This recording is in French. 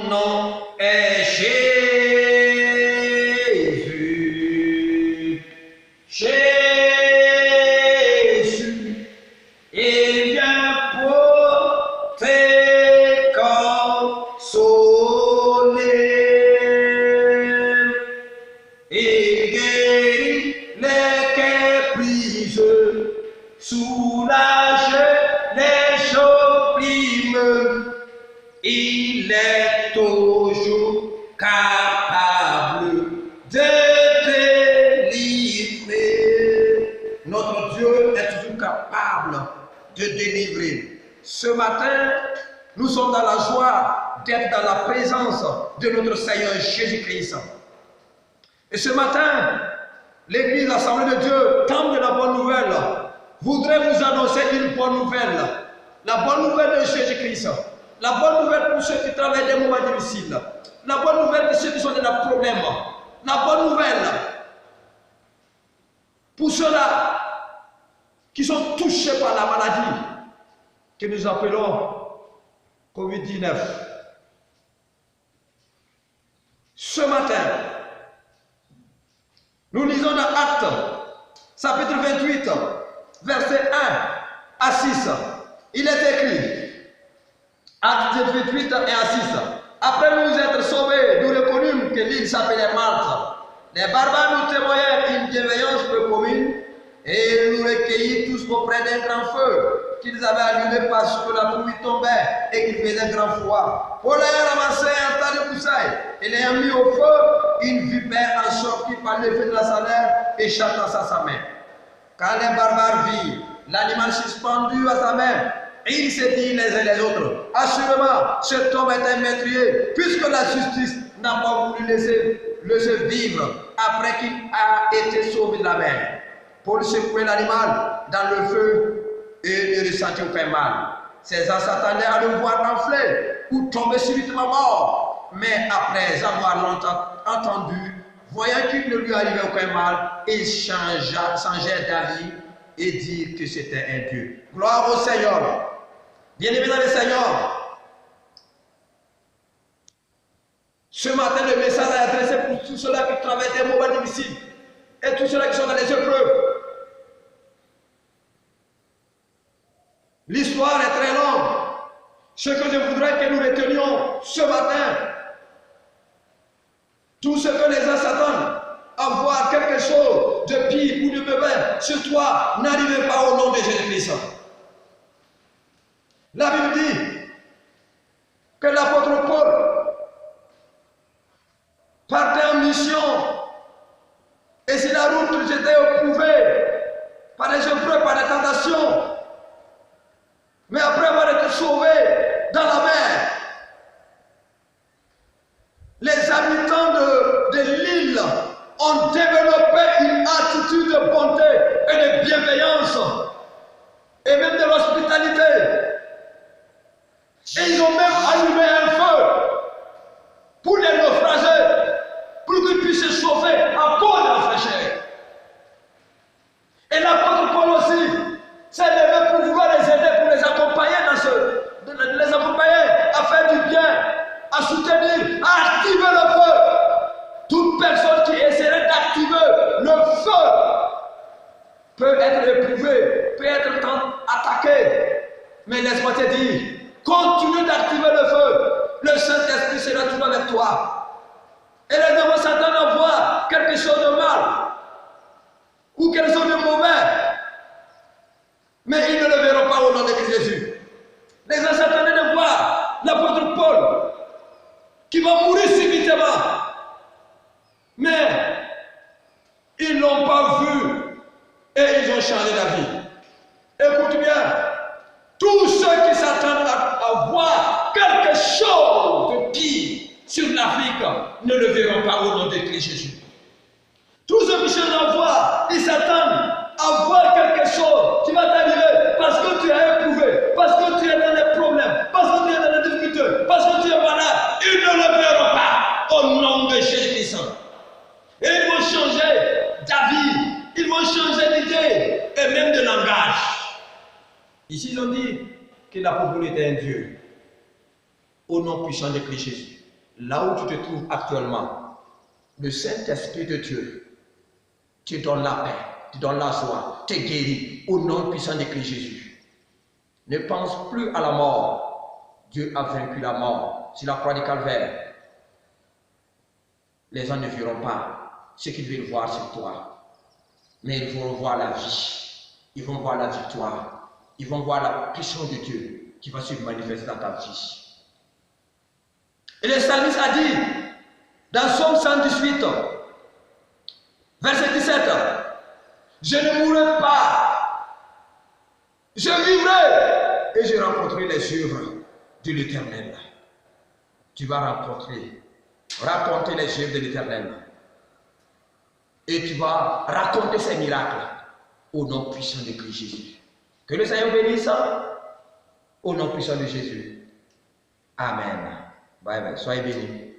nom est Jésus. Jésus, il vient pour te consoler. Il guérit les cœurs brisés, soulage les opprimes. Il est toujours capable de délivrer. Notre Dieu est toujours capable de délivrer. Ce matin, nous sommes dans la joie d'être dans la présence de notre Seigneur Jésus-Christ. Et ce matin, l'Église, l'Assemblée de Dieu, temple de la bonne nouvelle, voudrait vous annoncer une bonne nouvelle. La bonne nouvelle de Jésus-Christ. La bonne nouvelle pour ceux qui travaillent des moments difficiles. La bonne nouvelle pour ceux qui sont dans des problèmes. La bonne nouvelle pour ceux-là qui sont touchés par la maladie que nous appelons Covid-19. Ce matin, nous lisons dans Actes, chapitre 28, verset 1 à 6. Il est écrit, Actes 28 et à 6. Après nous être sauvés, nous reconnûmes que l'île s'appelait Malte. Les barbares nous témoignèrent une bienveillance peu commune et nous recueillît tous auprès d'un grand feu qu'ils avaient allumé parce que la pluie tombait et qu'il faisait grand froid. Paul ayant ramassé un tas de broussailles et l'ayant mis au feu, une vipère en sortit par l'effet de la chaleur et chata sa main. Quand les barbares virent l'animal suspendu à sa main, ils se dirent les uns les autres, assurément, cet homme est un meurtrier, puisque la justice n'a pas voulu laisser vivre après qu'il a été sauvé de la mer. Paul secouait l'animal dans le feu et ne ressentit aucun mal. Ces gens s'attendaient à le voir enfler ou tomber subitement mort. Mais après avoir longtemps entendu, voyant qu'il ne lui arrivait aucun mal, ils changèrent d'avis et dirent que c'était un Dieu. Gloire au Seigneur. Bien-aimés dans le Seigneur, ce matin, le message est adressé pour tous ceux-là qui travaillent des moments difficiles et tous ceux-là qui sont dans les épreuves. L'histoire est très longue. Ce que je voudrais que nous retenions ce matin, tout ce que les gens s'attendent à voir quelque chose de pire ou de mauvais sur toi, n'arrivez pas au nom de Jésus-Christ. La Bible dit que l'apôtre Paul partait en mission et sur la route ils étaient éprouvés par des épreuves, par des tentations. Mais après avoir été sauvés dans la mer, les habitants de l'île ont développé une attitude de bonté et de bienveillance et même de l'hospitalité. Et ils ont même allumé un feu pour les naufragés, pour qu'ils puissent se sauver à cause de la fraîcheur. Et l'apôtre Paul aussi s'est levé pour vouloir les aider, pour les accompagner les accompagner à faire du bien, à soutenir, à activer le feu. Toute personne qui essaierait d'activer le feu peut être éprouvée, peut être attaquée. Mais laisse-moi te dire, continue d'activer le feu. Le Saint-Esprit sera toujours avec toi. Et les démons s'attendent à voir quelque chose de mal ou quelque chose de mauvais. Mais ils ne le verront pas au nom de Jésus. Les gens s'attendaient de voir l'apôtre Paul qui va mourir subitement. Mais ils ne l'ont pas vu et ils ont changé d'avis. Écoute bien, tous ceux qui s'attendent à voir quelque chose de pire sur l'Afrique ne le verront pas au nom de Christ Jésus. Tous ceux qui cherchent à voir, ils s'attendent à voir quelque chose qui va t'arriver parce que tu es éprouvé, parce que tu es dans des problèmes, parce que tu es dans des difficultés, parce que tu es malade. Ils ne le verront pas au nom de Jésus-Christ. Et ils vont changer d'avis, ils vont changer d'idée et même de langage. Ici, ils ont dit que l'apôtre était un Dieu au nom puissant de Christ Jésus. là où tu te trouves actuellement, le Saint-Esprit de Dieu te donne la paix, te donne la joie, te guérit au nom puissant de Christ Jésus. Ne pense plus à la mort. Dieu a vaincu la mort sur la croix du Calvaire. Les gens ne verront pas ce qu'ils veulent voir sur toi, mais ils vont voir la vie, ils vont voir la victoire, ils vont voir la puissance de Dieu qui va se manifester dans ta vie. Et le psalmiste a dit, dans Psaume 118, verset 17, je ne mourrai pas, je vivrai et je rencontrerai les œuvres de l'Éternel. Tu vas raconter les œuvres de l'Éternel. Et tu vas raconter ses miracles au nom puissant de Christ Jésus. Que le Seigneur bénisse au nom puissant de Jésus. Amen. Bye bye. Soyez bénis.